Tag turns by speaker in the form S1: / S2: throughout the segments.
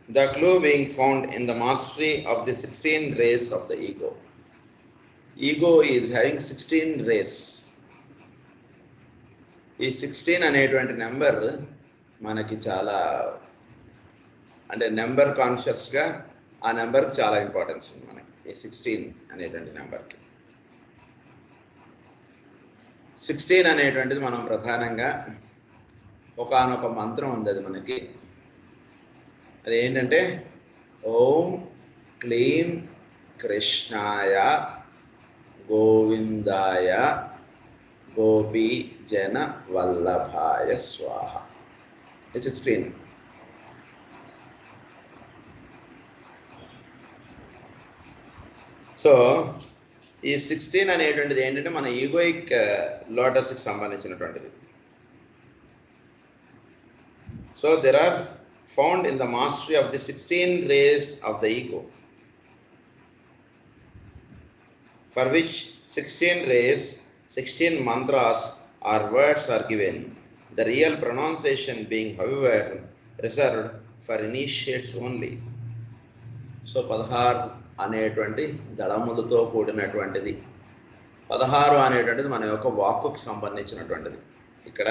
S1: The clue being found in the mastery of the 16 rays of the ego. Ego is having 16 rays. ఈ 16 అనేటువంటి number మనకి చాలా అంటే number కాన్షియస్గా ఆ నెంబర్కి చాలా ఇంపార్టెన్స్ ఉంది మనకి. ఈ 16 అనేటువంటి నెంబర్కి 16 అనేటువంటిది మనం ప్రధానంగా ఒకానొక మంత్రం ఉంది. అది మనకి అది ఏంటంటే ఓం క్లీం కృష్ణాయ గోవిందాయ గోపీ జన వల్లభాయ స్వాహ. 16. సో ఈ 16 అనేటువంటిది ఏంటంటే మన ఈగోయిక్ లోటస్కి సంబంధించినటువంటిది. So there are found in the mastery of the 16 rays of the ego, for which 16 rays, 16 mantras or words are given, the real pronunciation being however reserved for initiates only. So 16 అనేటువంటి దళములతో కూడినటువంటిది. 16 అనేటువంటిది మన యొక్క వాక్కుకు సంబంధించినటువంటిది. ఇక్కడ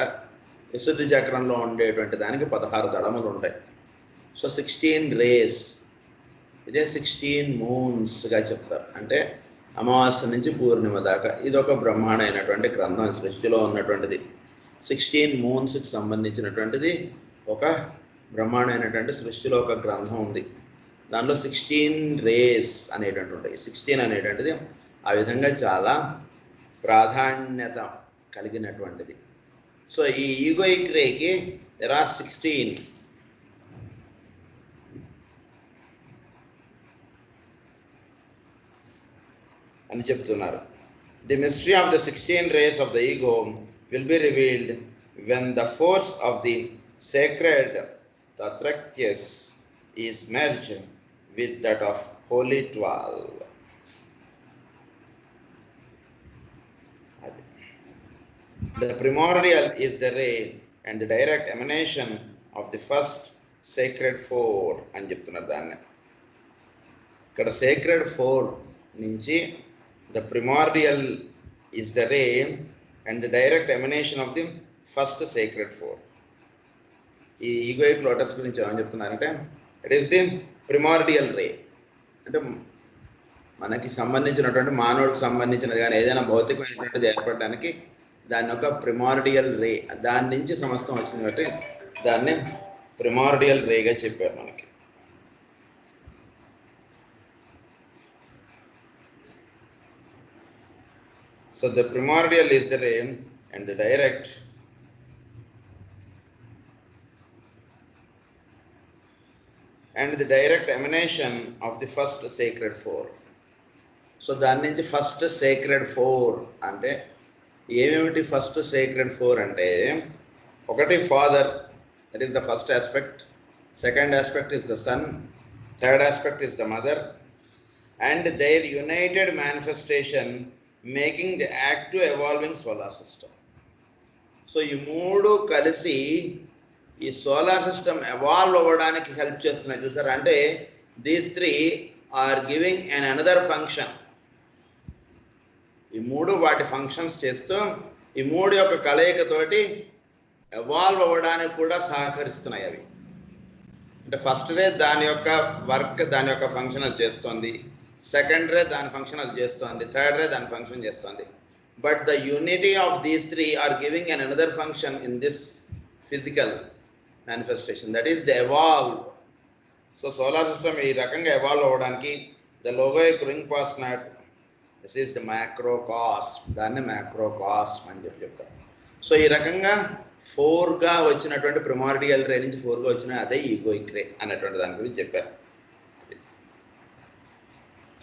S1: విశుద్ధి చక్రంలో ఉండేటువంటి దానికి 16 దళములు ఉంటాయి. సో 16 రేస్, ఇదే 16 మూన్స్గా చెప్తారు. అంటే అమావాస్య నుంచి పూర్ణిమ దాకా ఇది ఒక బ్రహ్మాండమైనటువంటి గ్రంథం సృష్టిలో ఉన్నటువంటిది. 16 మూన్స్కి సంబంధించినటువంటిది ఒక బ్రహ్మాండమైనటువంటి సృష్టిలో ఒక గ్రంథం ఉంది. దానిలో 16 రేస్ అనేటువంటి ఉంటాయి. 16 అనేటువంటిది ఆ విధంగా చాలా ప్రాధాన్యత కలిగినటువంటిది. సో ఈ ఈగోయిక్ రేకి దెర్ ఆర్ 16 అని చెప్తున్నారు. The mystery of the 16 rays of the ego will be revealed when the force of the sacred tetraktys is merged with that of holy 12. The primordial is the ray and the direct emanation of the first sacred four అని చెప్తున్నారు దాన్ని. ఇక్కడ sacred four నుంచి the primordial is the ray and the direct emanation of the first sacred four. ఈ egoic lotus గురించి ఏమని చెప్తున్నారంటే it is the primordial రే. అంటే మనకి సంబంధించినటువంటి మానవుడికి సంబంధించినది కానీ ఏదైనా భౌతికమైనటువంటిది ఏర్పడడానికి దాన్ని ఒక ప్రిమార్డియల్ రే, దాని నుంచి సమస్తం వచ్చింది కాబట్టి దాన్ని ప్రిమార్డియల్ రేగా చెప్పారు మనకి. So the primordial is the ray and the direct ఎమినేషన్ of the first sacred four. So దాని నుంచి ఫస్ట్ సేక్రెడ్ ఫోర్ అంటే ఏమేమిటి? ఫస్ట్ సేక్రెడ్ ఫోర్ అంటే ఒకటి father, that is the first aspect. Second aspect is the son. Third aspect is the mother and their united manifestation making the active evolving solar system. So ఈ మూడు కలిసి ఈ solar system evolve అవ్వడానికి help చేస్తున్నాయి. చూసారా? అంటే these three are giving an another function. ఈ మూడు వాటి ఫంక్షన్స్ చేస్తూ ఈ మూడు యొక్క కలయికతోటి ఎవాల్వ్ అవ్వడానికి కూడా సహకరిస్తున్నాయి అవి. అంటే ఫస్ట్ రే దాని యొక్క వర్క్, దాని యొక్క ఫంక్షన్ అది చేస్తుంది. సెకండ్ రే దాని ఫంక్షన్ అది చేస్తుంది. థర్డ్ రే దాని ఫంక్షన్ చేస్తుంది. But the unity of these three are giving an another function in this physical manifestation, that is the evolve. So solar system ఈ రకంగా ఎవాల్వ్ అవ్వడానికి the logoic ring pass not this is the macrocosm, దాన్ని macrocosm అని చెప్తారు. So ఈ రకంగా 4గా వచ్చినటువంటి primordial రే నుంచి 4గా వచ్చిన అదే ఈగోయిక్ రే అనేటువంటి దాని గురించి చెప్పారు.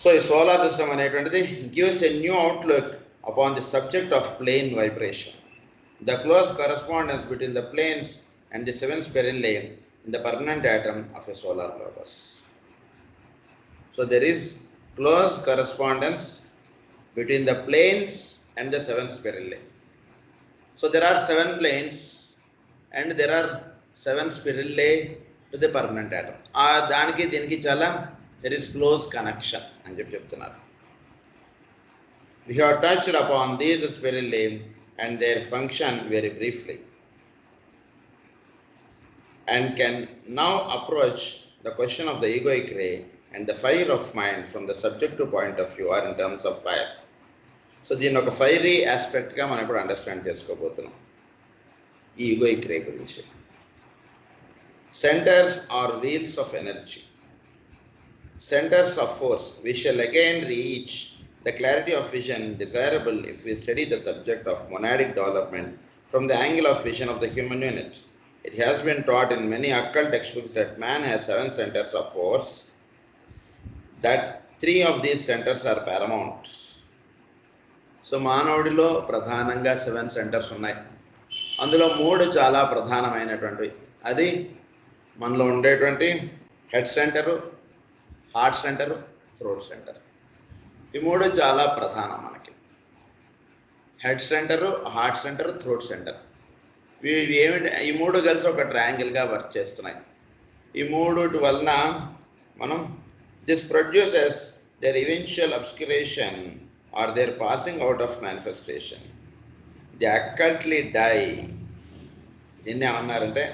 S1: సో ఈ సోలార్ సిస్టమ్ అనేటువంటిది gives a new outlook upon the subject of plane vibration. The close correspondence between the planes and the 7 spirille in the permanent atom of a solar lotus. So there is close correspondence between the planes and the 7 spirille. So there are 7 planes and there are 7 spirille to the permanent atom. దానికి దీనికి చాలా there is close connection అని చెప్తున్నారు. We have touched upon these spirally and their function very briefly, and can now approach the question of the egoic ray and the fire of mind from the subjective point of view, or in terms of fire. So దీన్ని ఒక fiery ఆస్పెక్ట్గా మనం ఇప్పుడు understand చేసుకోబోతున్నాం ఈ egoic ray గురించి. Centres or wheels of energy, centers of force. We shall again reach the clarity of vision desirable if we study the subject of monadic development from the angle of vision of the human unit. It has been taught in many occult textbooks that man has 7 centers of force, that 3 of these centers are paramount. So మానవుడిలో ప్రధానంగా 7 centres ఉన్నాయి. అందులో 3 చాలా ప్రధానమైనటువంటివి. అది మనలో ఉండేటువంటి head centre, heart center, throat centre. ఈ 3 చాలా ప్రధానం మనకి. Head centre, heart center, throat centre. ఏమిటి ఈ 3 కలిసి ఒక ట్రయాంగిల్గా వర్క్ చేస్తున్నాయి. ఈ 3 వలన మనం this produces their eventual obscuration or their passing out of manifestation. The occultly die. దీన్ని ఏమన్నారంటే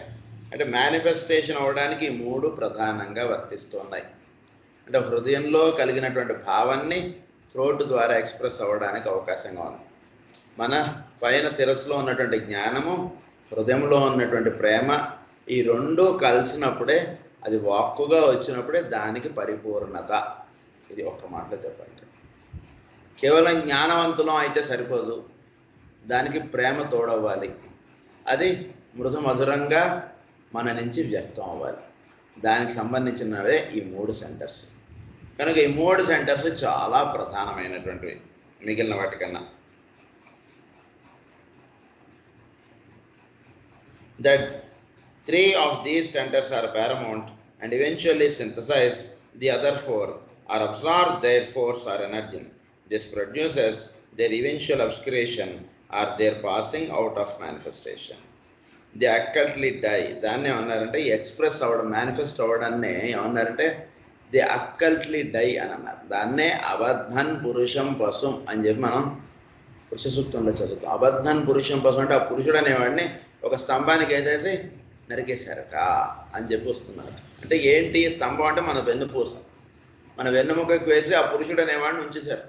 S1: అంటే మేనిఫెస్టేషన్ అవ్వడానికి 3 ప్రధానంగా వర్తిస్తున్నాయి. అంటే హృదయంలో కలిగినటువంటి భావాన్ని థ్రోట్ ద్వారా ఎక్స్ప్రెస్ అవ్వడానికి అవకాశంగా ఉంది. మన పైన శిరస్సులో ఉన్నటువంటి జ్ఞానము, హృదయంలో ఉన్నటువంటి ప్రేమ, ఈ 2 కలిసినప్పుడే, అది వాక్కుగా వచ్చినప్పుడే దానికి పరిపూర్ణత. ఇది ఒక్క మాటలో చెప్పాలంటే కేవలం జ్ఞానవంతులం అయితే సరిపోదు, దానికి ప్రేమ తోడవ్వాలి. అది మృదు మధురంగా మన నుంచి వ్యక్తం అవ్వాలి. దానికి సంబంధించినవే ఈ 3 సెంటర్స్. కనుక ఈ 3 సెంటర్స్ చాలా ప్రధానమైనటువంటివి మిగిలిన వాటికన్నా. That 3 of these centers are paramount and eventually synthesize the other 4 or absorb their force or energy. This produces their eventual obscuration or their passing out of manifestation. The occultly die. దాన్ని ఏమన్నారంటే express అవ్వడం, manifest అవ్వడాన్ని ఏమన్నారంటే the occultly die అని అన్నారు. దాన్నే అబద్ధన్ పురుషం పశుం అని చెప్పి మనం పురుష సూక్తంలో చదువుతాం. అబద్ధన్ పురుషం పశుం అంటే ఆ పురుషుడు అనేవాడిని ఒక స్తంభానికి వేసేసి నరికేశారట అని చెప్పి వస్తున్నారు. అంటే ఏంటి స్తంభం అంటే మన వెన్నుపూస, మన వెన్నుముకకు వేసి ఆ పురుషుడు అనేవాడిని ఉంచేశారు.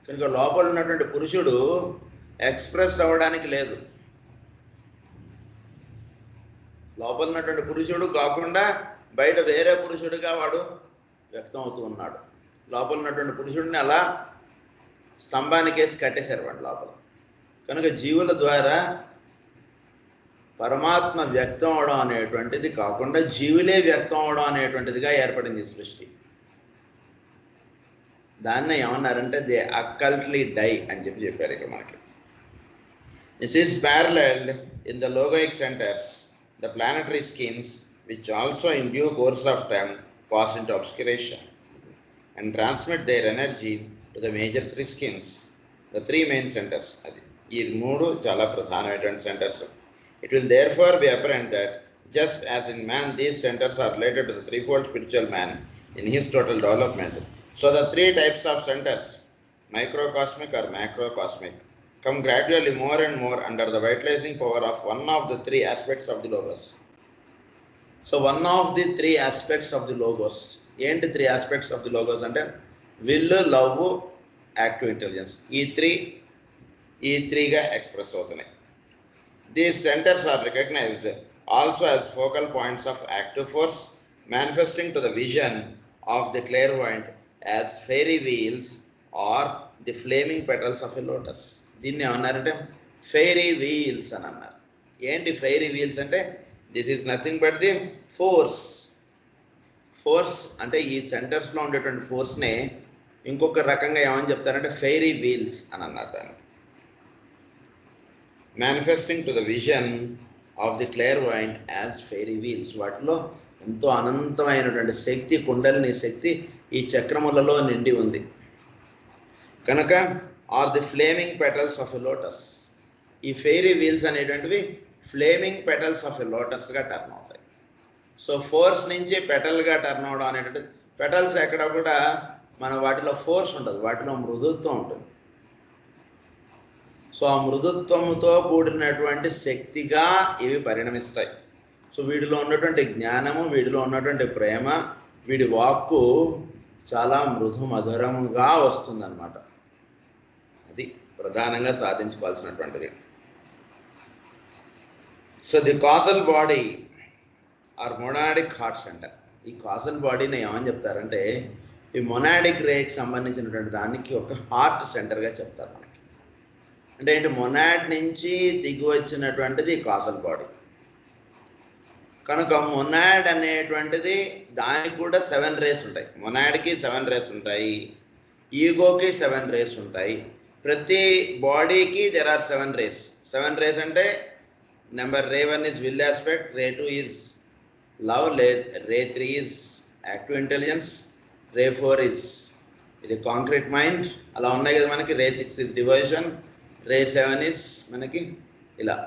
S1: కనుక లోపల ఉన్నటువంటి పురుషుడు ఎక్స్ప్రెస్ అవ్వడానికి లేదు. లోపల ఉన్నటువంటి పురుషుడు కాకుండా బయట వేరే పురుషుడిగా వాడు వ్యక్తం అవుతూ ఉన్నాడు. లోపల ఉన్నటువంటి పురుషుడిని అలా స్తంభానికి వేసి కట్టేశారు వాడు లోపల. కనుక జీవుల ద్వారా పరమాత్మ వ్యక్తం అవడం అనేటువంటిది కాకుండా జీవులే వ్యక్తం అవడం అనేటువంటిదిగా ఏర్పడింది సృష్టి. దాన్ని ఏమన్నారంటే దే అక్కల్ట్లీ డై అని చెప్పారు ఇక్కడ మనకి. This is paralleled in the logoic centres, the planetary schemes, which also in due course of time pass into obscuration and transmit their energy to the major 3 schemes, the 3 main centers. ఈ 3 చాలా ప్రధానమైనటువంటి centers. It will therefore be apparent that just as in man these centers are related to the threefold spiritual man in his total development, so the 3 types of centers, microcosmic or macrocosmic, come gradually more and more under the vitalizing power of one of the 3 aspects of the logos. So one of the 3 aspects of the logos, ఏంటి 3 aspects of the logos అంటే will, love, active intelligence. ఈ 3గా express అవుతున్నాయి. These centers are recognized also as focal points of active force, manifesting to the vision of the clairvoyant as fairy wheels or the flaming petals of a lotus. దీన్ని ఏమన్నారంటే fairy wheels అని అన్నారు. ఏంటి fairy wheels అంటే this is nothing but the force అంటే ఈ సెంటర్స్లో ఉండేటువంటి ఫోర్స్ని ఇంకొక రకంగా ఏమని చెప్తారంటే ఫెయిరీ వీల్స్ అని అన్నారు. దాన్ని manifesting to the vision of the clairvoyant as fiery wheels. వాటిలో ఎంతో అనంతమైనటువంటి శక్తి, కుండలిని శక్తి ఈ చక్రములలో నిండి ఉంది. కనుక are the flaming petals of a lotus. ఈ ఫెయిరీ వీల్స్ అనేటువంటివి ఫ్లేమింగ్ పెటల్స్ ఆఫ్ ఎ లోటస్గా టర్న్ అవుతాయి. సో ఫోర్స్ నుంచి పెటల్గా టర్న్ అవడం అనేటువంటి పెటల్స్ ఎక్కడ కూడా మన వాటిలో ఫోర్స్ ఉండదు, వాటిలో మృదుత్వం ఉంటుంది. సో ఆ మృదుత్వంతో కూడినటువంటి శక్తిగా ఇవి పరిణమిస్తాయి. సో వీడిలో ఉన్నటువంటి జ్ఞానము, వీడిలో ఉన్నటువంటి ప్రేమ, వీడి వాక్కు చాలా మృదు మధురముగా వస్తుందన్నమాట. అది ప్రధానంగా సాధించుకోవాల్సినటువంటిది. So the causal body or monadic heart centre. ఈ కాజల్ బాడీని ఏమని చెప్తారంటే ఈ మొనాడిక్ రేకి సంబంధించినటువంటి దానికి ఒక హార్ట్ సెంటర్గా చెప్తారు మనకి. అంటే ఏంటి, మొనాడ్ నుంచి దిగి వచ్చినటువంటిది కాజల్ బాడీ కనుక మొనాడ్ అనేటువంటిది దానికి కూడా 7 రేస్ ఉంటాయి. మొనాడ్కి 7 రేస్ ఉంటాయి, ఈగోకి 7 రేస్ ఉంటాయి. ప్రతి బాడీకి దెర్ ఆర్ 7 రేస్. 7 రేస్ అంటే number ray 1 is will aspect, ray 2 is love, ray 3 is active intelligence, ray 4 is ఇది కాంక్రీట్ మైండ్. అలా ఉన్నాయి కదా మనకి. Ray 6 is devotion, ray 7 is మనకి ఇలా.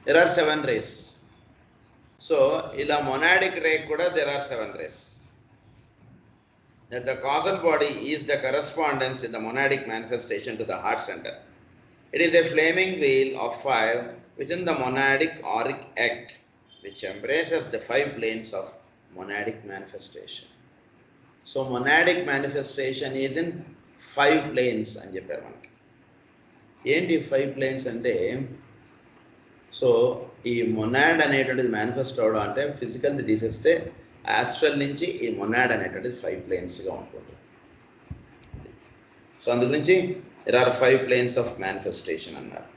S1: There are 7 rays. సో ఇలా మొనాడిక్ రే కూడా there are 7 rays. That the causal body is the correspondence in the monadic manifestation to the heart center. It is a flaming wheel of fire within the monadic auric egg, which embraces the 5 planes of monadic manifestation. So monadic manifestation is in 5 planes అని చెప్పారు మనకి. ఏంటి 5 planes అంటే, so ఈ monad అనేటువంటిది manifest అవడం అంటే ఫిజికల్ది తీసేస్తే ఆస్ట్రల్ నుంచి ఈ మొనాడ్ అనేటువంటిది 5 ప్లేన్స్గా ఉంటుంది. సో అందు గురించి there are 5 planes of manifestation అన్నారు.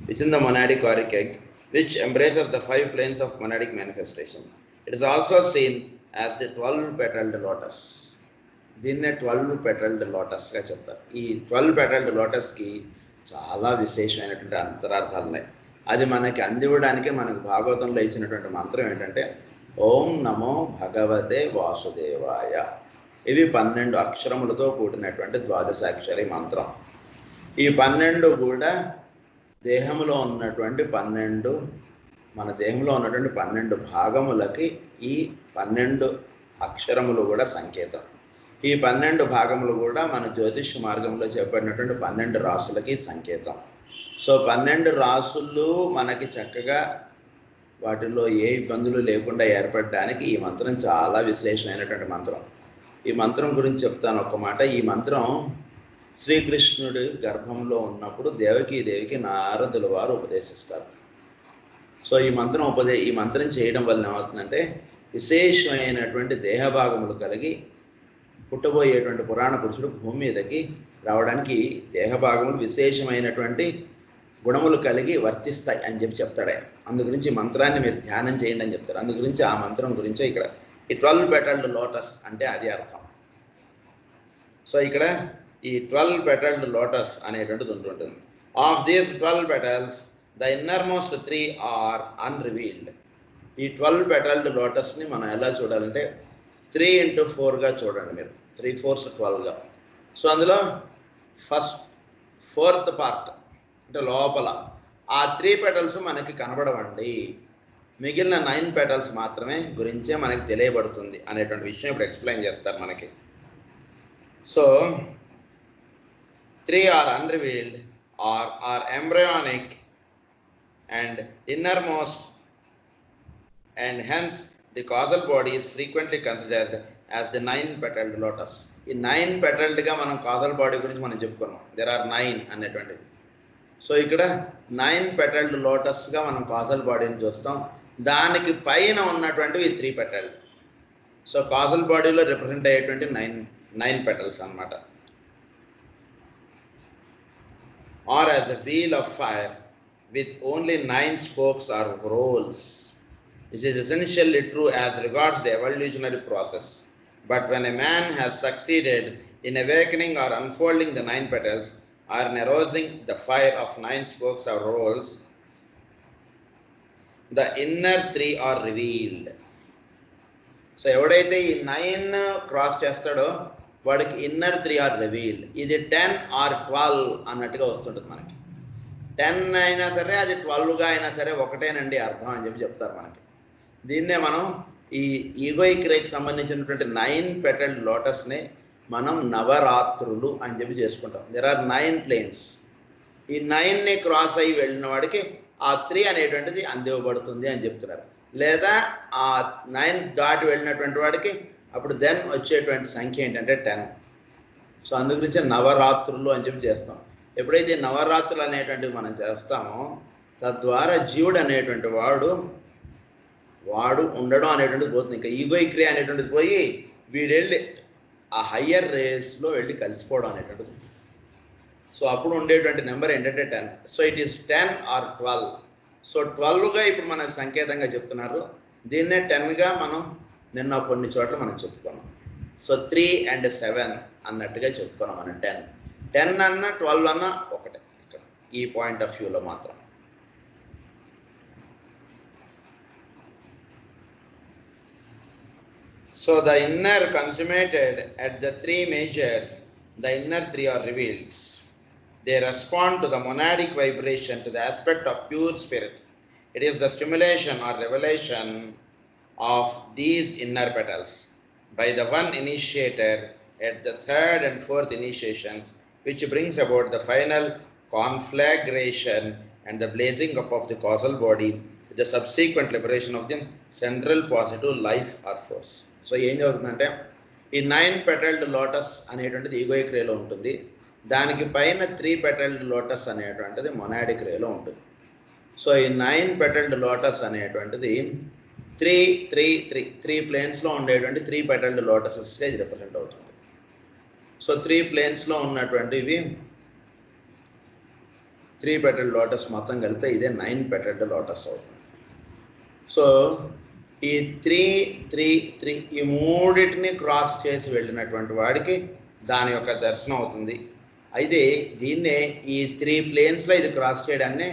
S1: Within the monadic auric egg, which embraces the 5 planes of monadic manifestation. It is also seen as the 12-petaled lotus. దీన్నే 12-petaled lotusగా చెప్తారు. ఈ 12-petaled lotusకి చాలా విశేషమైనటువంటి అంతరార్థాలు ఉన్నాయి. అది మనకి అందివ్వడానికి మనకు భాగవతంలో ఇచ్చినటువంటి మంత్రం ఏంటంటే ఓం నమో భగవతే వాసుదేవాయ. ఇవి 12 అక్షరములతో కూడినటువంటి ద్వాదశాక్షరి మంత్రం. ఈ 12 కూడా దేహంలో ఉన్నటువంటి 12 మన దేహంలో ఉన్నటువంటి 12 భాగములకి ఈ 12 అక్షరములు కూడా సంకేతం. ఈ 12 భాగములు కూడా మన జ్యోతిష్ మార్గంలో చెప్పబడినటువంటి 12 రాసులకి సంకేతం. సో 12 రాసులు మనకి చక్కగా వాటిలో ఏ ఇబ్బందులు లేకుండా ఏర్పడడానికి ఈ మంత్రం చాలా విశ్లేషమైనటువంటి మంత్రం. ఈ మంత్రం గురించి చెప్తాను ఒక్క మాట. ఈ మంత్రం శ్రీకృష్ణుడి గర్భంలో ఉన్నప్పుడు దేవికి నారదుల వారు ఉపదేశిస్తారు. సో ఈ మంత్రం చేయడం వల్ల ఏమవుతుందంటే విశేషమైనటువంటి దేహభాగములు కలిగి పుట్టబోయేటువంటి పురాణ పురుషుడు భూమి మీదకి రావడానికి దేహభాగములు విశేషమైనటువంటి గుణములు కలిగి వర్తిస్తాయి అని చెప్తాడు ఆయన. అందు గురించి మంత్రాన్ని మీరు ధ్యానం చేయండి అని చెప్తారు. అందు గురించి ఆ మంత్రం గురించే ఇక్కడ ఈ 12-petaled లోటస్ అంటే అది అర్థం. సో ఇక్కడ ఈ 12-petaled లోటస్ అనేటువంటిది ఉంటుంటుంది. Of these 12 petals the innermost 3 are unrevealed. ఈ 12-petaled లోటస్ని మనం ఎలా చూడాలంటే 3 into 4గా చూడండి మీరు. 3 4s 12గా. సో అందులో ఫోర్త్ పార్ట్ అంటే లోపల ఆ 3 petals మనకి కనబడవండి, మిగిలిన 9 petals మాత్రమే గురించే మనకి తెలియబడుతుంది అనేటువంటి విషయం ఇప్పుడు ఎక్స్ప్లెయిన్ చేస్తారు మనకి. So 3 are unrevealed or are embryonic and innermost, and hence the causal body is frequently considered as the 9-petaled lotus. ఈ 9-petaled మనం causal body గురించి మనం చెప్పుకున్నాం. there are 9 అనేటువంటిది. సో ఇక్కడ 9-petaled లోటస్గా మనం కాజల్ బాడీని చూస్తాం. దానికి పైన ఉన్నటువంటివి 3 petals. సో కాజల్ బాడీలో రిప్రజెంట్ అయ్యేటువంటి 9 petals అన్నమాట. Are as a wheel of fire with only 9 spokes or rolls. This is essentially true as regards the evolutionary process. But when a man has succeeded in awakening or unfolding the 9 petals or arousing the fire of 9 spokes or rolls, the inner 3 are revealed. So ఎవడైతే ఈ 9 cross చేస్తాడో వాడికి inner 3 are revealed. ఇది 10 or 12 అన్నట్టుగా వస్తుంటుంది మనకి. 10 అయినా సరే అది 12గా అయినా సరే ఒకటేనండి అర్థం అని చెప్తారు మనకి. దీన్నే మనం ఈ ఈగోయిక్ రేకి సంబంధించినటువంటి 9 పెటల్డ్ లోటస్ని మనం నవరాత్రులు అని చెప్పి చేసుకుంటాం. There are 9 planes. ఈ 9ని క్రాస్ అయ్యి వెళ్ళిన వాడికి ఆ 3 అనేటువంటిది అందివ్వబడుతుంది అని చెప్తున్నారు. లేదా ఆ 9 దాటి వెళ్ళినటువంటి వాడికి అప్పుడు దెన్ వచ్చేటువంటి సంఖ్య ఏంటంటే 10. సో అందు గురించి నవరాత్రులు అని చెప్పి చేస్తాం. ఎప్పుడైతే నవరాత్రులు అనేటువంటివి మనం చేస్తామో తద్వారా జీవుడు అనేటువంటి వాడు ఉండడం అనేటువంటిది పోతుంది. ఇంకా ఈగోయిక్ రే అనేటువంటిది పోయి వీడెళ్ళి ఆ హయ్యర్ రేస్లో వెళ్ళి కలిసిపోవడం అనేటువంటిది. సో అప్పుడు ఉండేటువంటి నెంబర్ ఏంటంటే 10. So it is 10 or 12. So 12గా ఇప్పుడు మనకు సంకేతంగా చెప్తున్నారు. దీన్నే 10గా మనం నిన్న కొన్ని చోట్ల మనం చెప్పుకున్నాం. సో 3 and 7 అన్నట్టుగా చెప్పుకున్నాం మనం. 10 అన్నా 12 అన్నా ఒకటే ఇక్కడ ఈ పాయింట్ ఆఫ్ వ్యూలో మాత్రం. So the inner consummated at the 3 major, the inner 3 are revealed. They respond to the monadic vibration, to the aspect of pure spirit. It is the stimulation or revelation of these inner petals by the one initiator at the 3rd and 4th initiations, which brings about the final conflagration and the blazing up of the causal body with the subsequent liberation of the central positive life or force. So ఏం జరుగుతుందంటే ఈ 9 పెటల్డ్ lotus అనేటువంటిది egoic రేలో ఉంటుంది. దానికి పైన 3 పెటల్డ్ lotus అనేటువంటిది monadic రేలో ఉంటుంది. So ఈ 9 పెటల్డ్ లోటస్ అనేటువంటిది 3 ప్లేన్స్లో ఉండేటువంటి 3 పెటల్డ్ లోటసెస్గా ఇది రిప్రజెంట్ అవుతుంది. సో 3 ప్లేన్స్లో ఉన్నటువంటివి 3 పెటల్డ్ లోటస్ మొత్తం కలిపితే ఇదే 9 పెటల్డ్ లోటస్ అవుతుంది. సో ఈ 3 ఈ మూడింటిని క్రాస్ చేసి వెళ్ళినటువంటి వాడికి దాని యొక్క దర్శనం అవుతుంది. అయితే దీన్నే ఈ 3 ప్లేన్స్లో ఇది క్రాస్ చేయడాన్నే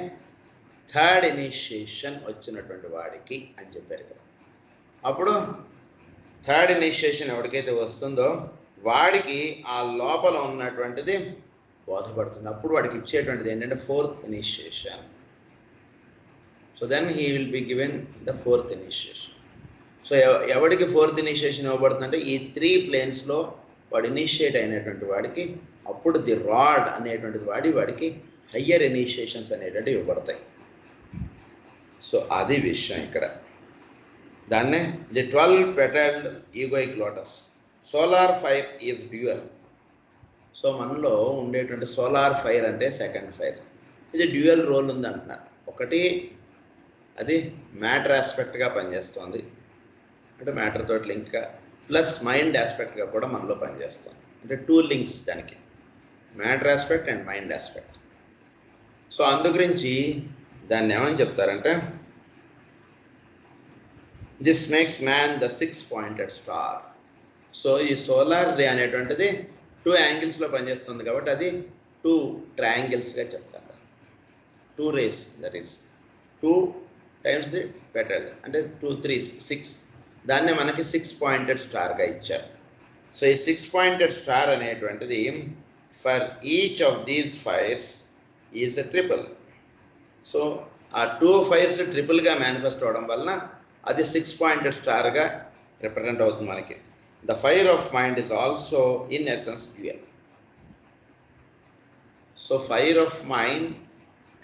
S1: 3rd ఇనిషియేషన్ వచ్చినటువంటి వాడికి అని చెప్పారు కదా. అప్పుడు 3rd ఇనిషియేషన్ ఎవరికైతే వస్తుందో వాడికి ఆ లోపల ఉన్నటువంటిది బోధపడుతుంది. అప్పుడు వాడికి ఇచ్చేటువంటిది ఏంటంటే 4th initiation. So then he will be given the 4th initiation. So ఎవరికి 4th ఇనిషియేషన్ ఇవ్వబడుతుందంటే ఈ 3 ప్లేన్స్లో వాడు ఇనిషియేట్ అయినటువంటి వాడికి అప్పుడు ది రాడ్ అనేటువంటిది వాడికి హయ్యర్ ఇనిషియేషన్స్ అనేటువంటివి ఇవ్వబడతాయి. సో అది విషయం ఇక్కడ. దాన్నే the 12 petalled egoic lotus. Solar fire is dual. So మనలో ఉండేటువంటి సోలార్ ఫైర్ అంటే సెకండ్ ఫైర్. ఇది డ్యూయల్ రోల్ ఉంది అంటున్నారు. ఒకటి అది మ్యాటర్ ఆస్పెక్ట్గా పనిచేస్తుంది, అంటే మ్యాటర్ తోటి లింక్గా, ప్లస్ మైండ్ ఆస్పెక్ట్గా కూడా మనలో పనిచేస్తుంది. అంటే 2 లింక్స్ దానికి, matter aspect and mind aspect. So అందు గురించి దాన్ని ఏమని చెప్తారంటే this makes man the 6-pointed star. So ఈ సోలార్ రే అనేటువంటిది 2 యాంగిల్స్లో పనిచేస్తుంది కాబట్టి అది 2 ట్రయాంగిల్స్గా చెప్తారు. 2 rays, that is 2 times the petal, అంటే 2 3 6. దాన్నే మనకి 6-pointed స్టార్గా ఇచ్చారు. సో ఈ 6-pointed స్టార్ అనేటువంటిది for each of these fires is a triple. So ఆ 2 ఫైర్స్ ట్రిపుల్గా మేనిఫెస్ట్ అవడం వలన అది 6-pointed స్టార్గా రిప్రజెంట్ అవుతుంది మనకి. The fire of mind is also in essence dual. So fire of mind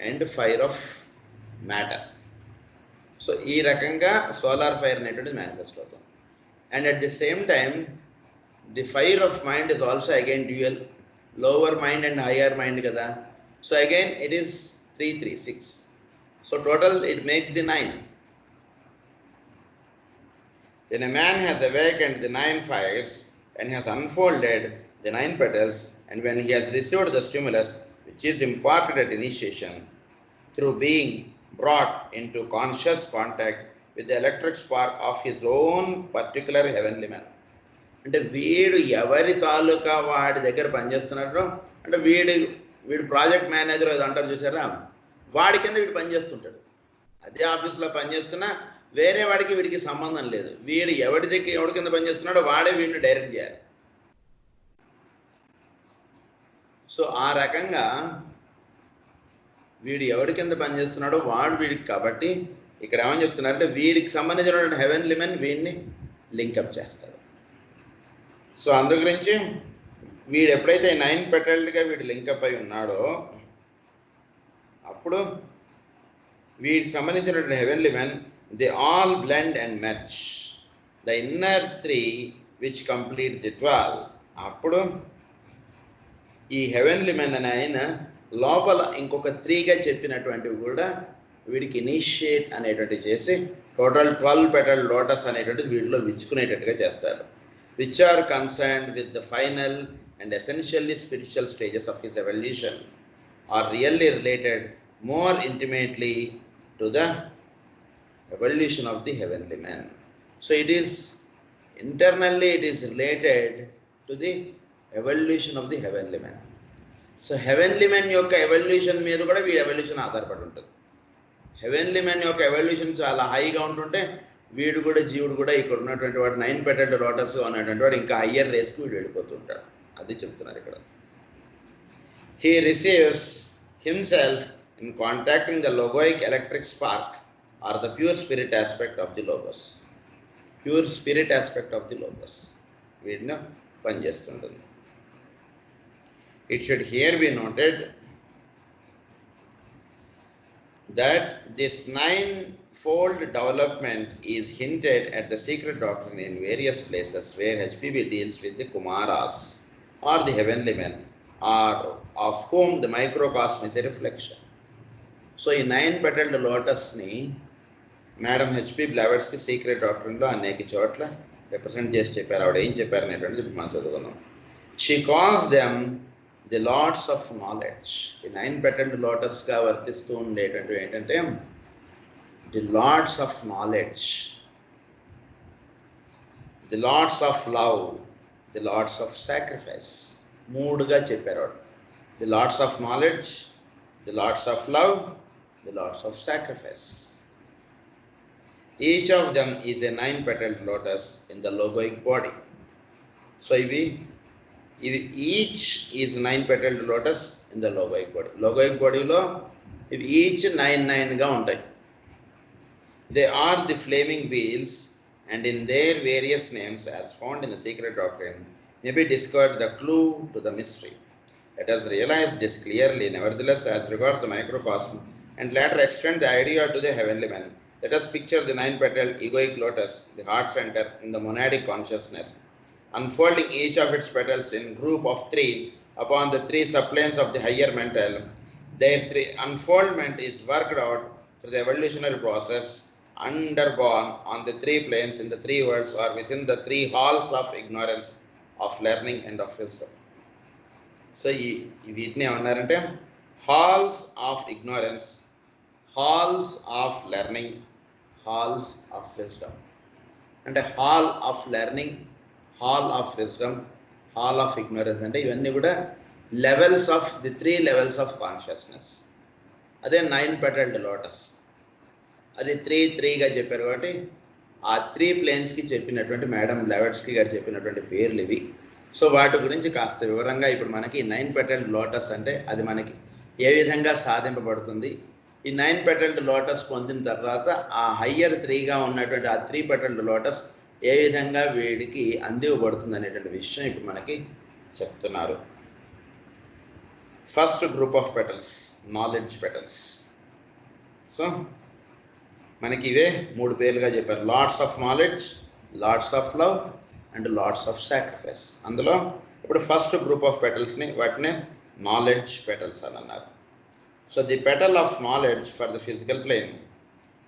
S1: and fire of matter. So ఈ రకంగా solar fire అనేటువంటిది మేనిఫెస్ట్ అవుతుంది. And at the same time the fire of mind is also again dual. Lower mind and higher mind కదా. So again it is 3 3 6. So total it makes the 9. When a man has awakened the 9 fires and has unfolded the 9 petals, and when he has received the stimulus which is imparted at initiation through being brought into conscious contact with the electric spark of his own particular heavenly man. అంటే వీడు ఎవరి తాలూకా వాడి దగ్గర పనిచేస్తున్నాడో, అంటే వీడు project manager ఏదో అంటారు చూసారా, వాడి కింద వీడు పనిచేస్తుంటాడు. అదే ఆఫీస్లో పనిచేస్తున్నా వేరే వాడికి వీడికి సంబంధం లేదు. వీడు ఎవరి కింద పనిచేస్తున్నాడో వాడే వీడిని డైరెక్ట్ చేయాలి. సో ఆ రకంగా వీడు ఎవరి కింద పనిచేస్తున్నాడో వాడు వీడికి, కాబట్టి ఇక్కడ ఏమని చెప్తున్నారంటే వీడికి సంబంధించినటువంటి హెవెన్లీ మెన్ వీడిని లింకప్ చేస్తాడు. సో అందు గురించి వీడు ఎప్పుడైతే 9 పెటల్డ్గా వీడు లింకప్ అయి ఉన్నాడో అప్పుడు వీడికి సంబంధించినటువంటి heavenly men they all blend and merge the inner 3 which complete the 12. అప్పుడు ఈ హెవెన్లీ మెన్ అని ఆయన లోపల ఇంకొక 3గా చెప్పినటువంటివి కూడా వీడికి ఇనిషియేట్ అనేటువంటి చేసి టోటల్ 12 పెటల్ లోటస్ అనేటువంటిది వీటిలో విచ్చుకునేటట్టుగా చేస్తాడు. Which are concerned with the final and essentially spiritual stages of his evolution are really related more intimately to the evolution of the heavenly man. So it is internally it is related to the evolution of the heavenly man. So heavenly man యొక్క evolution మీద కూడా వీడి evolution ఆధారపడి ఉంటుంది. heavenly man యొక్క evolution చాలా హైగా ఉంటుంటే వీడు కూడా జీవుడు కూడా ఇక్కడ ఉన్నటువంటి వాడు 9 పెటల్డ్ లోటస్ ఉన్నటువంటి వాడు ఇంకా హయ్యర్ రేస్కి వీడు వెళ్ళిపోతుంటాడు. అది చెప్తున్నారు ఇక్కడ. He receives himself in contacting the logoic electric spark or the pure spirit aspect of the logos. Pure spirit aspect of the logos వీటిని పనిచేస్తుంటుంది. It should here be noted that this 9-fold development is hinted at the secret doctrine in various places where HPB deals with the Kumaras or the heavenly men, or of whom the microcosm is a reflection. So ఈ 9 పెటల్డ్ లోటస్ని madam HP Blavatsky secret డాక్టర్లో అనేక చోట్ల represent చేసి చెప్పారు. ఆవిడ ఏం చెప్పారు అనేటువంటిది ఇప్పుడు మనం చదువుకుందాం. She calls them the lords of knowledge. ఈ 9 పెటల్డ్ లోటస్గా వర్తిస్తూ ఉండేటువంటివి ఏంటంటే the lords of knowledge, the lords of love, the lords of sacrifice. 3గా చెప్పారు ఆవిడ. The lords of knowledge, the lords of love, the lords of sacrifice. Each of them is a 9-petaled lotus in the logoic body. So each is 9-petaled lotus in the logoic body. Logoic body lo each 9 ga untai. They are the flaming wheels, and in their various names as found in the secret doctrine may be discovered the clue to the mystery. Let us realize this clearly, nevertheless, as regards the microcosm, and later extend the idea to the heavenly man. Let us picture the 9-petaled egoic lotus, the heart center in the monadic consciousness, unfolding each of its petals in group of 3 upon the 3 subplanes of the higher mental. Their unfoldment is worked out through the evolutionary process undergone on the 3 planes in the 3 worlds or within the 3 halls of ignorance, of learning and of wisdom. So వీటిని ఏమన్నారంటే halls of ignorance, halls of learning, halls of wisdom. అంటే hall of learning, hall of wisdom, hall of ignorance అంటే ఇవన్నీ కూడా levels of the 3 levels of consciousness. అదే 9 పెటల్డ్ lotus, అది 3గా చెప్పారు కాబట్టి ఆ 3 ప్లేన్స్కి చెప్పినటువంటి మేడం బ్లావెట్స్కి గారు చెప్పినటువంటి పేర్లు ఇవి. సో వాటి గురించి కాస్త వివరంగా ఇప్పుడు మనకి 9 పెటల్డ్ లోటస్ అంటే అది మనకి ఏ విధంగా సాధింపబడుతుంది, ఈ 9 పెటల్డ్ లోటస్ పొందిన తర్వాత ఆ హయ్యర్ 3గా ఉన్నటువంటి ఆ 3 పెటల్డ్ లోటస్ ఏ విధంగా వీడికి అందివ్వబడుతుంది అనేటువంటి విషయం ఇప్పుడు మనకి చెప్తున్నారు. First group of petals knowledge petals. So మనకి ఇవే 3 పేర్లుగా చెప్పారు. Lords of knowledge, lords of love and lords of sacrifice. అందులో ఇప్పుడు ఫస్ట్ గ్రూప్ ఆఫ్ పెటల్స్ని వాటిని నాలెడ్జ్ పెటల్స్ అని అన్నారు. So the petal of knowledge for the physical plane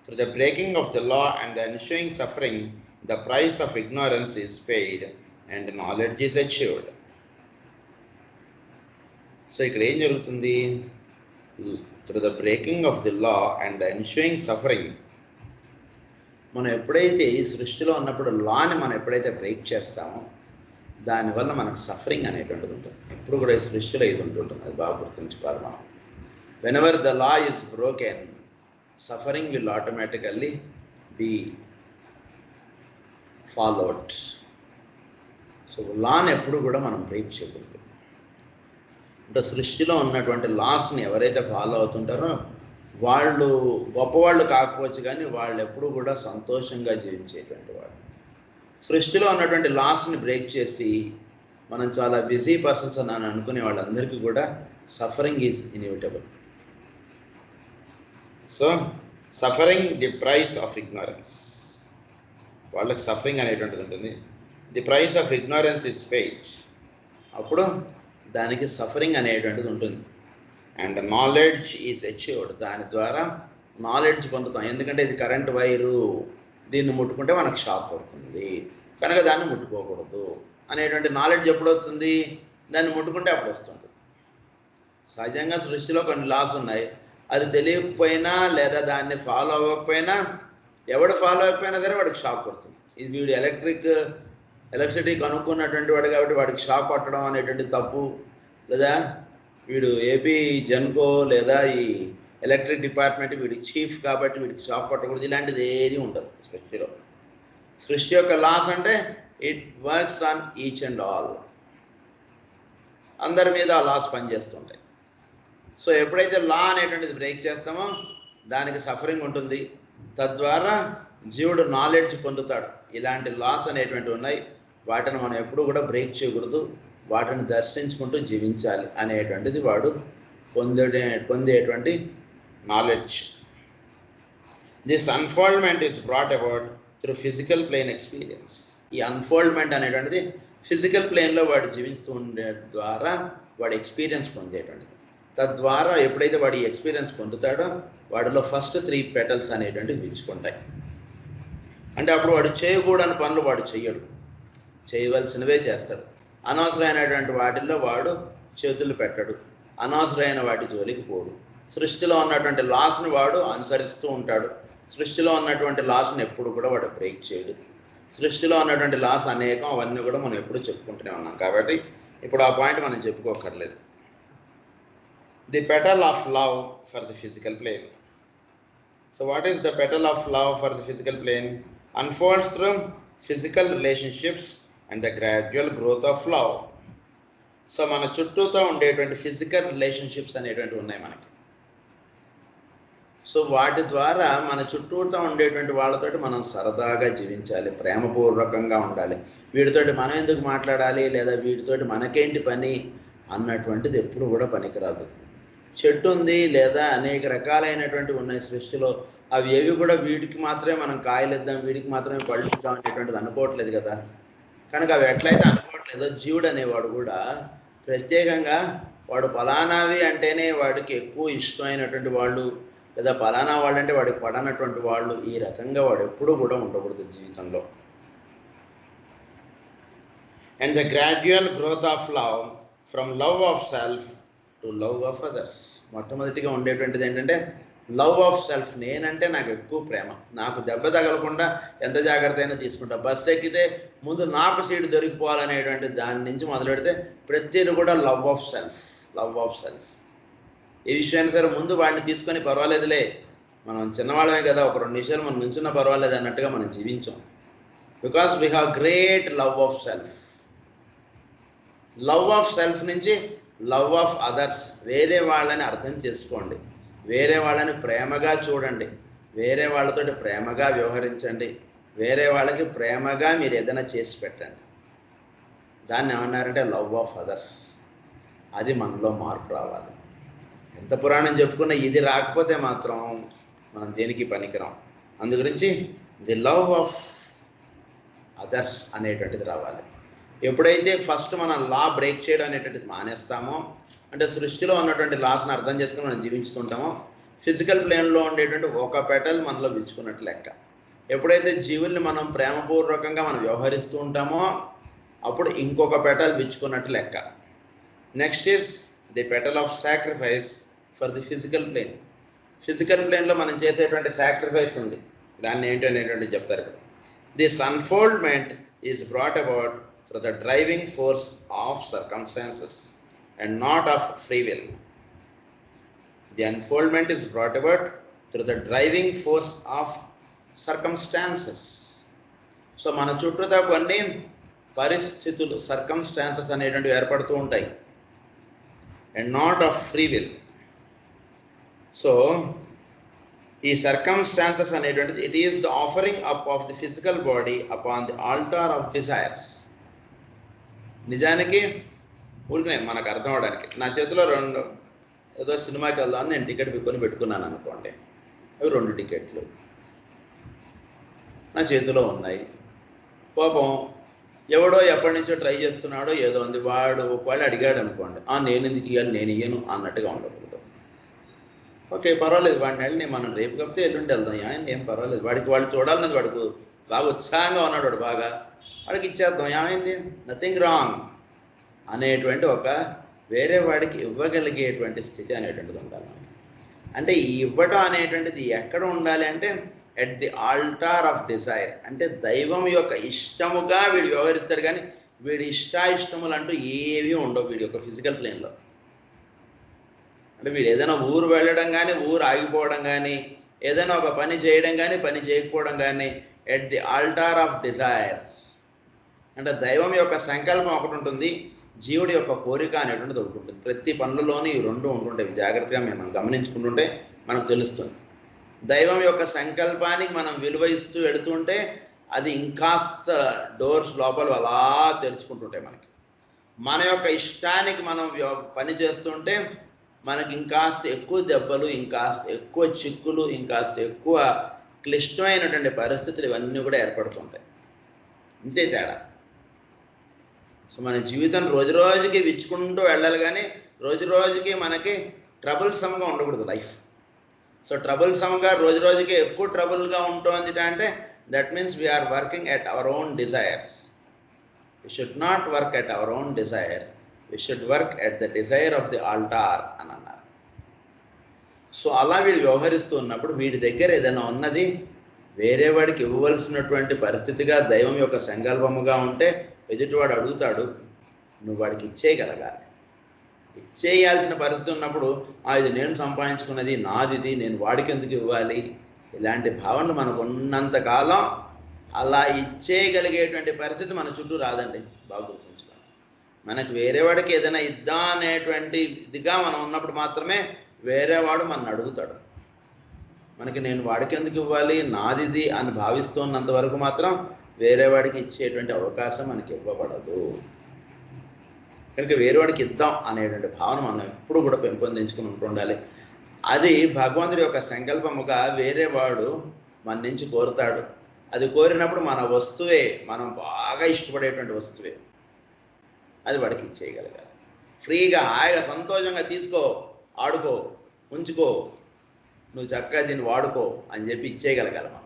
S1: through the breaking of the law and the ensuing suffering the price of ignorance is paid and knowledge is achieved. So ఇక్కడ ఏం జరుగుతుంది? Through the breaking of the law and the ensuing suffering, మనం ఎప్పుడైతే ఈ సృష్టిలో ఉన్నప్పుడు లాని మనం ఎప్పుడైతే బ్రేక్ చేస్తామో దానివల్ల మనకు సఫరింగ్ అనేటువంటిది ఉంటుంది. ఎప్పుడు కూడా ఈ సృష్టిలో ఇది ఉంటుంటుంది, అది బాగా గుర్తుంచుకోవాలి మనం. Whenever the law is broken, suffering will automatically be followed. So లాని ఎప్పుడు కూడా మనం బ్రేక్ చేయకూడదు. అంటే సృష్టిలో ఉన్నటువంటి లాస్ని ఎవరైతే ఫాలో అవుతుంటారో వాళ్ళు గొప్పవాళ్ళు కాకపోవచ్చు కానీ వాళ్ళు ఎప్పుడు కూడా సంతోషంగా జీవించేటువంటి వాళ్ళు. సృష్టిలో ఉన్నటువంటి లాస్ని బ్రేక్ చేసి మనం చాలా బిజీ పర్సన్స్ అని అనుకునే వాళ్ళందరికీ కూడా suffering is inevitable. So suffering the price of ignorance, వాళ్ళకి సఫరింగ్ అనేటువంటిది ఉంటుంది. The price of ignorance is paid, అప్పుడు దానికి సఫరింగ్ అనేటువంటిది ఉంటుంది. అండ్ నాలెడ్జ్ ఈజ్ అచీవ్డ్, దాని ద్వారా నాలెడ్జ్ పొందుతాం. ఎందుకంటే ఇది కరెంట్ వైరు, దీన్ని ముట్టుకుంటే మనకు షాక్ అవుతుంది కనుక దాన్ని ముట్టుకోకూడదు అనేటువంటి నాలెడ్జ్ ఎప్పుడు వస్తుంది? దాన్ని ముట్టుకుంటే అప్పుడు వస్తుంది. సహజంగా సృష్టిలో కొన్ని లాస్ ఉన్నాయి, అది తెలియకపోయినా లేదా దాన్ని ఫాలో అవ్వకపోయినా, ఎవడు ఫాలో అవ్వకపోయినా సరే వాడికి షాక్ కొడుతుంది. ఇది వీడు ఎలక్ట్రిసిటీ కనుక్కున్నటువంటి వాడు కాబట్టి వాడికి షాక్ కొట్టడం అనేటువంటి తప్పు. లేదా వీడు ఏపీ జెన్కో లేదా ఈ ఎలక్ట్రిక్ డిపార్ట్మెంట్ వీడికి చీఫ్ కాబట్టి వీడికి షాక్ కొట్టకూడదు, ఇలాంటిది ఏది ఉండదు సృష్టిలో. సృష్టి యొక్క లాస్ అంటే it works on each and all, అందరి మీద ఆ లాస్ పనిచేస్తుంటాయి. సో ఎప్పుడైతే లా అనేటువంటిది బ్రేక్ చేస్తామో దానికి సఫరింగ్ ఉంటుంది. తద్వారా జీవుడు నాలెడ్జ్ పొందుతాడు. ఇలాంటి లాస్ అనేటువంటివి ఉన్నాయి, వాటిని మనం ఎప్పుడు కూడా బ్రేక్ చేయకూడదు, వాటిని దర్శించుకుంటూ జీవించాలి అనేటువంటిది వాడు పొందేటువంటి knowledge. This unfoldment is brought about through physical plane experience. ఈ అన్ఫోల్డ్మెంట్ అనేటువంటిది ఫిజికల్ ప్లేన్లో వాడు జీవిస్తూ ఉండే ద్వారా వాడు ఎక్స్పీరియన్స్ పొందేటువంటిది. తద్వారా ఎప్పుడైతే వాడు ఈ ఎక్స్పీరియన్స్ పొందుతాడో వాడిలో ఫస్ట్ 3 పెటల్స్ అనేటువంటివి విచ్చుకుంటాయి. అంటే అప్పుడు వాడు చేయకూడని పనులు వాడు చెయ్యడు, చేయవలసినవే చేస్తాడు. అనవసరమైనటువంటి వాటిల్లో వాడు చేతులు పెట్టడు, అనవసరమైన వాటి జోలికి పోడు. సృష్టిలో ఉన్నటువంటి లాస్ని వాడు అనుసరిస్తూ ఉంటాడు. సృష్టిలో ఉన్నటువంటి లాస్ని ఎప్పుడు కూడా వాడు బ్రేక్ చేయడు. సృష్టిలో ఉన్నటువంటి లాస్ అనేకం, అవన్నీ కూడా మనం ఎప్పుడు చెప్పుకుంటూనే ఉన్నాం కాబట్టి ఇప్పుడు ఆ పాయింట్ మనం చెప్పుకోకర్లేదు. The petal of love for the physical plane. So what is the petal of love for the physical plane? Unfolds through physical relationships and the gradual growth of love. So మన చుట్టూతో ఉండేటువంటి physical relationships అనేటువంటివి ఉన్నాయి మనకి. So వాటి ద్వారా మన చుట్టూతో ఉండేటువంటి వాళ్ళతోటి మనం సరదాగా జీవించాలి, ప్రేమపూర్వకంగా ఉండాలి. వీడితోటి మనం ఎందుకు మాట్లాడాలి లేదా వీడితోటి మనకేంటి పని అన్నటువంటిది ఎప్పుడు కూడా పనికిరాదు. చెట్టు ఉంది లేదా అనేక రకాలైనటువంటివి ఉన్నాయి సృష్టిలో, అవి ఏవి కూడా వీడికి మాత్రమే మనం కాయలు ఇద్దాం, వీడికి మాత్రమే పళ్ళు ఇద్దాం అనేటువంటిది అనుకోవట్లేదు కదా. కనుక అవి ఎట్లయితే అనుకోవట్లేదో జీవుడు అనేవాడు కూడా ప్రత్యేకంగా వాడు ఫలానావి అంటేనే వాడికి ఎక్కువ ఇష్టమైనటువంటి వాళ్ళు లేదా ఫలానా వాళ్ళు అంటే వాడికి పడనటువంటి వాళ్ళు, ఈ రకంగా వాడు ఎప్పుడూ కూడా ఉండకూడదు జీవితంలో. And the gradual growth of love from love of self to love of others. మొట్టమొదటిగా ఉండేటువంటిది ఏంటంటే లవ్ ఆఫ్ సెల్ఫ్. నేనంటే నాకు ఎక్కువ ప్రేమ, నాకు దెబ్బ తగలకుండా ఎంత జాగ్రత్త అయినా తీసుకుంటా. బస్సు ఎక్కితే ముందు నాకు సీటు దొరికిపోవాలనేటువంటి దాని నుంచి మొదలు పెడితే ప్రతిదీ కూడా love of self, love of self. ఏ విషయాన్ని సరే ముందు వాడిని తీసుకొని పర్వాలేదులే, మనం చిన్నవాళ్ళమే కదా, ఒక 2 నిమిషాలు మనం నుంచున్నా పర్వాలేదు అన్నట్టుగా మనం జీవించాం. Because we have great love of self. Love of self నుంచి లవ్ ఆఫ్ అదర్స్. వేరే వాళ్ళని అర్థం చేసుకోండి, వేరే వాళ్ళని ప్రేమగా చూడండి, వేరే వాళ్ళతోటి ప్రేమగా వ్యవహరించండి, వేరే వాళ్ళకి ప్రేమగా మీరు ఏదైనా చేసి పెట్టండి. దాన్ని ఏమన్నారంటే లవ్ ఆఫ్ అదర్స్. అది మనలో మార్పు రావాలి. ఎంత పురాణం చెప్పుకున్నా ఇది రాకపోతే మాత్రం మనం దేనికి పనికిరాం. అందు గురించి ది లవ్ ఆఫ్ అదర్స్ అనేటువంటిది రావాలి. ఎప్పుడైతే ఫస్ట్ మనం లా బ్రేక్ చేయడం అనేటువంటిది మానేస్తామో, అంటే సృష్టిలో ఉన్నటువంటి లాస్ని అర్థం చేసుకుని మనం జీవించుకుంటామో, ఫిజికల్ ప్లేన్లో ఉండేటువంటి ఒక పెటల్ మనలో విచ్చుకున్నట్టు లెక్క. ఎప్పుడైతే జీవుల్ని మనం ప్రేమపూర్వకంగా మనం వ్యవహరిస్తూ ఉంటామో అప్పుడు ఇంకొక పెటల్ విచ్చుకున్నట్టు లెక్క. Next is the petal of sacrifice for the physical plane. Physical ప్లేన్లో మనం చేసేటువంటి సాక్రిఫైస్ ఉంది, దాన్ని ఏంటనేటువంటి చెప్తారు ఇక్కడ. This unfoldment is brought about through the driving force of circumstances and not of free will. The unfoldment is brought about through the driving force of circumstances. So మన చుట్టూతో కొన్ని పరిస్థితులు, సర్కమ్స్టాన్సెస్ అనేటువంటివి ఏర్పడుతూ ఉంటాయి, and not of free will. So ఈ circumstances అనేటువంటిది it is the offering up of the physical body upon the altar of desires. నిజానికి ఊరికే మనకు అర్థం అవడానికి నా చేతిలో రెండు ఏదో సినిమాకి వెళ్దామని నేను టికెట్ కొని పెట్టుకున్నాను అనుకోండి, అవి 2 టికెట్లు నా చేతిలో ఉన్నాయి. పాపం ఎవడో ఎప్పటి నుంచో ట్రై చేస్తున్నాడో ఏదో ఉంది, వాడు ఒకవేళ అడిగాడు అనుకోండి, నేను ఎందుకు ఇవ్వాలి, నేను ఇయ్యను అన్నట్టుగా ఉండకూడదు. ఓకే పర్వాలేదు, వాడిని వెళ్ళి మనం రేపు కాకపోతే ఎల్లుండి వెళ్దాం, ఏం పర్వాలేదు, వాడు చూడాలన్నది, వాడికి బాగా ఉత్సాహంగా ఉన్నాడు, వాడు బాగా, వాడికి ఇచ్చేద్దాం, ఏమైంది, నథింగ్ రాంగ్ అనేటువంటి ఒక వేరే వాడికి ఇవ్వగలిగేటువంటి స్థితి అనేటువంటిది ఉండాలి. అంటే ఈ ఇవ్వటం అనేటువంటిది ఎక్కడ ఉండాలి అంటే at the altar of Dzire, అంటే దైవం యొక్క ఇష్టముగా వీడు వ్యవహరిస్తాడు, కానీ వీడి ఇష్టాయిష్టములు అంటూ ఏవి ఉండవు వీడి యొక్క ఫిజికల్ ప్లేన్లో. అంటే వీడు ఏదైనా ఊరు వెళ్ళడం కానీ, ఊరు ఆగిపోవడం కానీ, ఏదైనా ఒక పని చేయడం కానీ, పని చేయకపోవడం కానీ at the altar of Dzire. అంటే దైవం యొక్క సంకల్పం ఒకటి ఉంటుంది, జీవుడి యొక్క కోరిక అనేటువంటిది ఒకటి ఉంటుంది. ప్రతి పనులలోనూ ఈ 2 ఉంటుంటాయి. జాగ్రత్తగా మనం గమనించుకుంటుంటే మనకు తెలుస్తుంది. దైవం యొక్క సంకల్పానికి మనం విలువ ఇస్తూ వెళుతుంటే అది ఇంకాస్త డోర్స్ లోపల అలా తెరుచుకుంటుంటాయి మనకి. మన యొక్క ఇష్టానికి మనం పని చేస్తుంటే మనకి ఇంకాస్త ఎక్కువ దెబ్బలు, ఇంకాస్త ఎక్కువ చిక్కులు, ఇంకాస్త ఎక్కువ క్లిష్టమైనటువంటి పరిస్థితులు ఇవన్నీ కూడా ఏర్పడుతుంటాయి. ఇంతే తేడా. సో మన జీవితం రోజు రోజుకి విచ్చుకుంటూ వెళ్ళాలి, కానీ రోజు రోజుకి మనకి ట్రబుల్సమ్గా ఉండకూడదు లైఫ్. సో ట్రబుల్సమ్గా రోజు రోజుకి ఎక్కువ ట్రబుల్గా ఉంటుంది అంటే that means we are working at our own desire. We should not work at our own desire, we should work at the desire of the altar అని అన్నారు. సో అలా వీడు వ్యవహరిస్తూ ఉన్నప్పుడు వీడి దగ్గర ఏదైనా ఉన్నది వేరే వాడికి ఇవ్వవలసినటువంటి పరిస్థితిగా దైవం యొక్క సంకల్పముగా ఉంటే ఎదుటివాడు అడుగుతాడు, నువ్వు వాడికి ఇచ్చేయగలగాలి. ఇచ్చేయాల్సిన పరిస్థితి ఉన్నప్పుడు ఇది నేను సంపాదించుకున్నది, నాదిది, నేను వాడికి ఎందుకు ఇవ్వాలి, ఇలాంటి భావనలు మనకు ఉన్నంతకాలం అలా ఇచ్చేయగలిగేటువంటి పరిస్థితి మన చుట్టూ రాదండి. బాగా గుర్తుంచుకోండి. మనకు వేరే వాడికి ఏదైనా ఇద్దాం అనేటువంటి ఇదిగా మనం ఉన్నప్పుడు మాత్రమే వేరేవాడు మన అడుగుతాడు. మనకి నేను వాడికి ఎందుకు ఇవ్వాలి, నాదిది అని భావిస్తున్నంత వరకు మాత్రం వేరే వాడికి ఇచ్చేటువంటి అవకాశం మనకి ఇవ్వబడదు. కనుక వేరే వాడికి ఇద్దాం అనేటువంటి భావన మనం ఎప్పుడు కూడా పెంపొందించుకుని ఉంటుండాలి. అది భగవంతుడి యొక్క సంకల్పముగా వేరే వాడు మన నుంచి కోరుతాడు. అది కోరినప్పుడు మన వస్తువే, మనం బాగా ఇష్టపడేటువంటి వస్తువే, అది వాడికి ఇచ్చేయగలగాలి. ఫ్రీగా హాయిగా సంతోషంగా తీసుకో, ఆడుకో, ఉంచుకో, నువ్వు చక్కగా దీన్ని వాడుకో అని చెప్పి ఇచ్చేయగలగాలి. మనం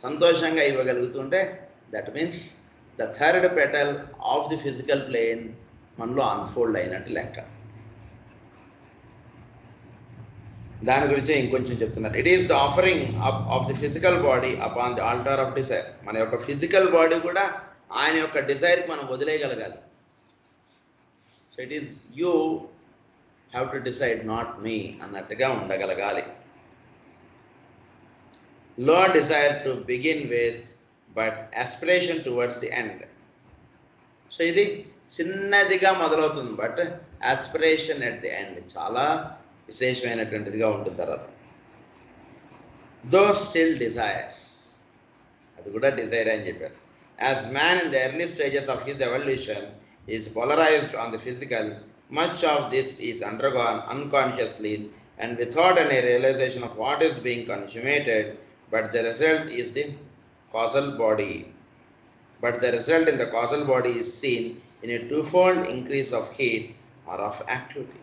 S1: సంతోషంగా ఇవ్వగలుగుతుంటే that means the third petal of the physical plane మనలో అన్ఫోల్డ్ అయినట్టు లెక్క. దాని గురించి ఇంకొంచెం చెప్తున్నారు. It is the offering up of the physical body upon the altar of desire. మన యొక్క ఫిజికల్ బాడీ కూడా ఆయన యొక్క డిజైర్కి మనం వదిలేయగలగాలి. So it is you have to decide, not me అన్నట్టుగా ఉండగలగాలి. Low desire to begin with but aspiration towards the end. So ఇది చిన్నదిగా మొదలవుతుంది, but aspiration at the end చాలా విశేషమైనటువంటిదిగా ఉంటుంది. తర్వాత దో స్టిల్ డిజైర్, అది కూడా డిజైర్ అని చెప్పారు. As man in the early stages of his evolution is polarised on the physical, much of this is undergone unconsciously and without any realization of what is being consummated, but the result is the causal body. But the result in the causal body is seen in a twofold increase of heat or of activity.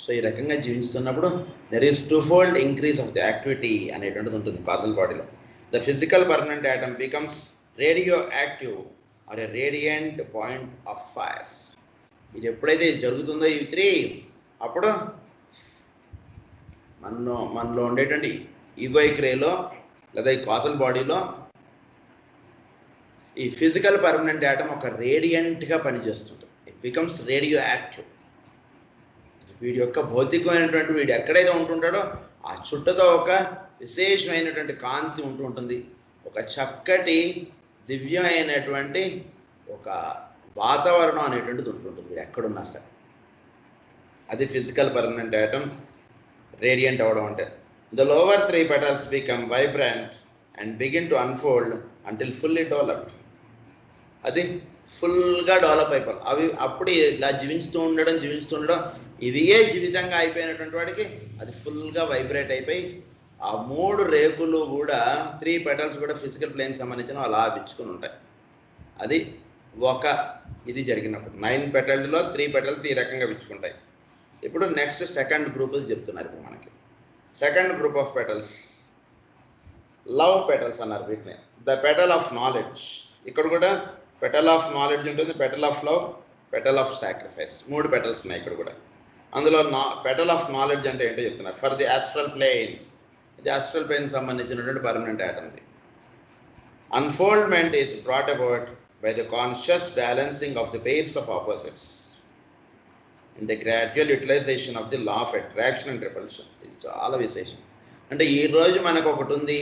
S1: So ఈ రకంగా జీవిస్తున్నప్పుడు there is twofold increase of the activity అనేటువంటిది ఉంటుంది causal బాడీలో. The physical permanent atom becomes radioactive or a radiant point of fire. ఇది ఎప్పుడైతే జరుగుతుందో ఇవి 3, అప్పుడు మనలో ఉండేటువంటి ఈగోయిక్ రేలో లేదా ఈ కాసల్ బాడీలో ఈ ఫిజికల్ పర్మనెంట్ యాటమ్ ఒక రేడియంట్గా పనిచేస్తుంటుంది. It becomes radioactive. వీడి యొక్క భౌతికమైనటువంటి వీడు ఎక్కడైతే ఉంటుంటాడో ఆ చుట్టతో ఒక విశేషమైనటువంటి కాంతి ఉంటుంది, ఒక చక్కటి దివ్యమైనటువంటి ఒక వాతావరణం అనేటువంటిది ఉంటుంటుంది వీడు ఎక్కడున్నా సరే. అది ఫిజికల్ పర్మనెంట్ యాటమ్ రేడియంట్ అవ్వడం అంటే. The lower 3 petals become vibrant and begin to unfold until fully developed. అది ఫుల్గా డెవలప్ అయిపోవాలి. అవి అప్పుడు ఇలా జీవిస్తూ ఉండడం ఇవియే జీవితంగా అయిపోయినటువంటి వాడికి అది ఫుల్గా వైబ్రేట్ అయిపోయి ఆ 3 రేకులు కూడా 3 పెటల్స్ కూడా ఫిజికల్ ప్లేన్కి సంబంధించిన అలా విచ్చుకుని ఉంటాయి. అది ఒక ఇది జరిగినప్పుడు 9 పెటల్స్లో 3 పెటల్స్ ఈ రకంగా విచ్చుకుంటాయి. ఇప్పుడు నెక్స్ట్ సెకండ్ గ్రూప్ చెప్తున్నారు. ఇప్పుడు మనకి second group of petals love petals అన్నారు వీటిని. The petal of knowledge. ఇక్కడ కూడా పెటల్ ఆఫ్ నాలెడ్జ్ ఉంటుంది, petal of love, petal of sacrifice. 3 petals ఉన్నాయి ఇక్కడ కూడా. అందులో పెటల్ ఆఫ్ నాలెడ్జ్ అంటే ఏంటో చెప్తున్నారు. For the astral plane. ఇది ఆస్ట్రల్ ప్లేన్ సంబంధించినటువంటి పర్మనెంట్ ఆటమ్ది. Unfoldment is brought about by the conscious balancing of the pairs of opposites in the gradual utilization of the law of attraction and repulsion. ఇది చాలా విశేషం. అంటే ఈరోజు మనకు ఒకటి ఉంది,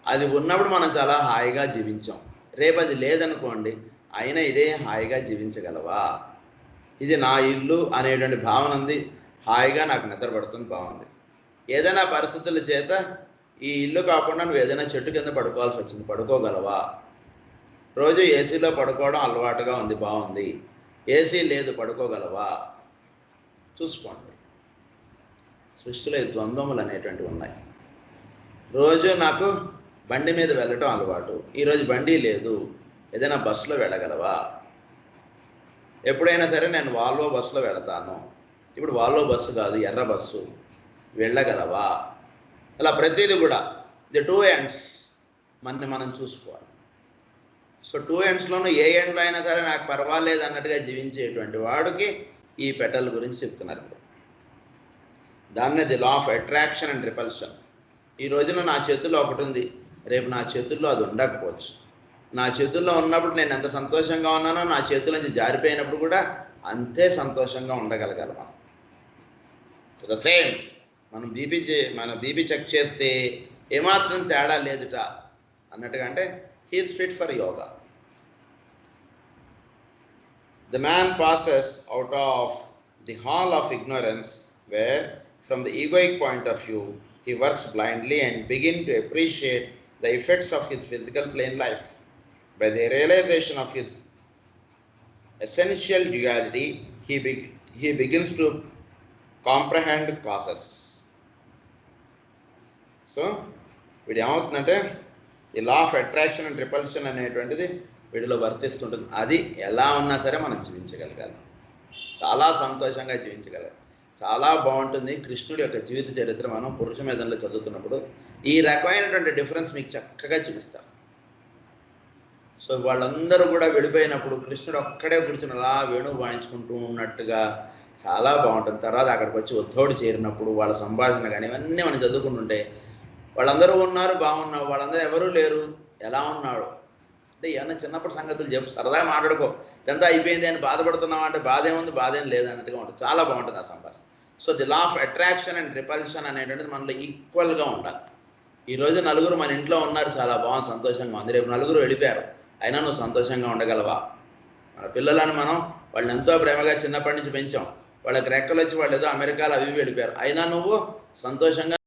S1: అది ఉన్నప్పుడు మనం చాలా హాయిగా జీవించాం. రేపు అది లేదనుకోండి, అయినా ఇదే హాయిగా జీవించగలవా? ఇది నా ఇల్లు అనేటువంటి భావన ఉంది, హాయిగా నాకు నిద్ర పడుతుంది, బాగుంది. ఏదైనా పరిస్థితుల చేత ఈ ఇల్లు కాకుండా నువ్వు ఏదైనా చెట్టు కింద పడుకోవాల్సి వచ్చింది, పడుకోగలవా? రోజు ఏసీలో పడుకోవడం అలవాటుగా ఉంది, బాగుంది. ఏసీ లేదు, పడుకోగలవా? చూసుకోండి. సృష్టిలో ఈ ద్వంద్వములు అనేటువంటివి ఉన్నాయి. రోజు నాకు బండి మీద వెళ్ళటం అలవాటు, ఈరోజు బండి లేదు, ఏదైనా బస్సులో వెళ్ళగలవా? ఎప్పుడైనా సరే నేను వాల్వో బస్సులో వెళతాను, ఇప్పుడు వాల్వో బస్సు కాదు, ఎర్ర బస్సు, వెళ్ళగలవా? అలా ప్రతిదీ కూడా ది 2 ends మనని మనం చూసుకోవాలి. సో 2 ఎండ్స్లోనూ ఏ ఎండ్లో అయినా సరే నాకు పర్వాలేదు అన్నట్టుగా జీవించేటువంటి వాడికి ఈ పెటల్ గురించి చెప్తున్నారు. దాన్నే the law of attraction and repulsion. ఈ రోజున నా చేతుల్లో ఒకటి ఉంది, రేపు నా చేతుల్లో అది ఉండకపోవచ్చు. నా చేతుల్లో ఉన్నప్పుడు నేను ఎంత సంతోషంగా ఉన్నానో, నా చేతుల నుంచి జారిపోయినప్పుడు కూడా అంతే సంతోషంగా ఉండగలగాలి మనం. ద సేమ్ మనం బీపీ చెక్ చేస్తే ఏమాత్రం తేడా లేదుట అన్నట్టుగా, అంటే he is fit for yoga. The man passes out of the hall of ignorance where from the egoic point of view he works blindly and begin to appreciate the effects of his physical plane life. By the realization of his essential duality, he begins to comprehend causes. So వీడు ఏమవుతుందంటే ఈ లా of attraction and repulsion అనేటువంటిది వీడిలో వర్తిస్తుంటుంది. అది ఎలా ఉన్నా సరే మనం జీవించగలగాలి, చాలా సంతోషంగా జీవించగలగాలి. చాలా బాగుంటుంది. కృష్ణుడి యొక్క జీవిత చరిత్ర మనం పురుషమేధంలో చదువుతున్నప్పుడు ఈ రకమైనటువంటి డిఫరెన్స్ మీకు చక్కగా చూపిస్తాను. సో వాళ్ళందరూ కూడా వెళ్ళిపోయినప్పుడు కృష్ణుడు ఒక్కడే కూర్చుని అలా వేణువు వాయించుకుంటూ ఉన్నట్టుగా చాలా బాగుంటుంది. తర్వాత అక్కడికి వచ్చి ఉద్ధవుడు చేరినప్పుడు వాళ్ళ సంభాషణ కానీ ఇవన్నీ మనం చదువుకుంటుంటే వాళ్ళందరూ ఉన్నారు, బాగున్నారు, వాళ్ళందరూ ఎవరూ లేరు, ఎలా ఉన్నాడు అంటే ఏమన్నా చిన్నప్పటి సంగతులు చెప్పు, సరదాగా మాట్లాడుకో, ఇదంతా అయిపోయింది అని బాధపడుతున్నావు అంటే బాధ ఏముంది, బాధ ఏం లేదన్నట్టుగా ఉంటుంది. చాలా బాగుంటుంది ఆ సంభాషణ. So the law of attraction and repulsion అనేటువంటిది మనలో ఈక్వల్గా ఉండాలి. ఈరోజు నలుగురు మన ఇంట్లో ఉన్నారు, చాలా బాగుంది, సంతోషంగా ఉంది. రేపు నలుగురు వెళ్ళిపోయారు, అయినా నువ్వు సంతోషంగా ఉండగలవా? మన పిల్లలను మనం వాళ్ళని ఎంతో ప్రేమగా చిన్నప్పటి నుంచి పెంచాం, వాళ్ళకి రెక్కలు వచ్చి వాళ్ళు ఏదో అమెరికాలో అవి వెళ్ళిపోయారు, అయినా నువ్వు సంతోషంగా